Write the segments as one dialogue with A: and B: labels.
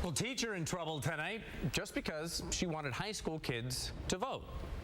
A: local teacher in trouble tonight just because she wanted high school kids to vote.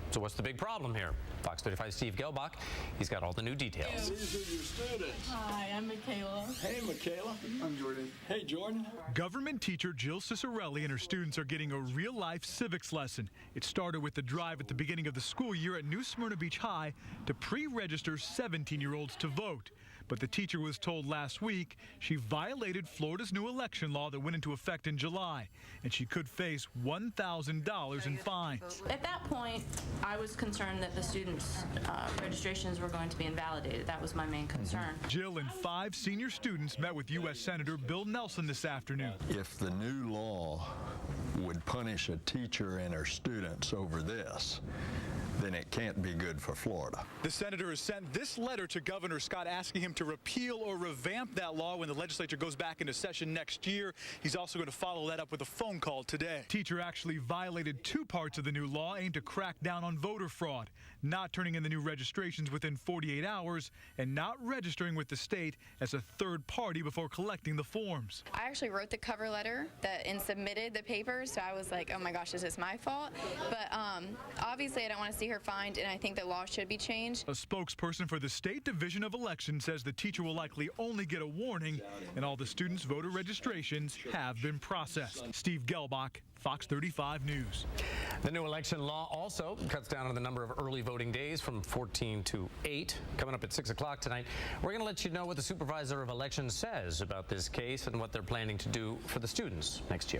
A: So what's the big problem here? Fox 35's Steve Gelbach, he's got all the new details.
B: These are your students.
C: Hi, I'm Michaela.
B: Hey, Michaela.
D: I'm Jordan.
B: Hey, Jordan.
E: Government teacher Jill Cicerelli and her students are getting a real-life civics lesson. It started with the drive at the beginning of the school year at New Smyrna Beach High to pre-register 17-year-olds to vote. But the teacher was told last week she violated Florida's new election law that went into effect in July, and she could face $1,000 in fines.
C: At that point, I was concerned that the students' registrations were going to be invalidated. That was my main concern.
E: Jill and 5 senior students met with U.S. Senator Bill Nelson this afternoon.
D: If the new law would punish a teacher and her students over this, then it can't be good for Florida.
E: The senator has sent this letter to Governor Scott asking him to repeal or revamp that law when the legislature goes back into session next year. He's also going to follow that up with a phone call today. Teacher actually violated 2 parts of the new law aimed to crack down on voter fraud, not turning in the new registrations within 48 hours and not registering with the state as a third party before collecting the forms.
F: I actually wrote the cover letter and submitted the papers, so I was like, oh my gosh, is this my fault? But obviously I don't want to see her fined, and I think the law should be changed.
E: A spokesperson for the State Division of Elections says the teacher will likely only get a warning, and all the students' voter registrations have been processed. Steve Gelbach, Fox 35 News.
A: The new election law also cuts down on the number of early voting days from 14 to 8. Coming up at 6 o'clock tonight, we're going to let you know what the supervisor of elections says about this case and what they're planning to do for the students next year.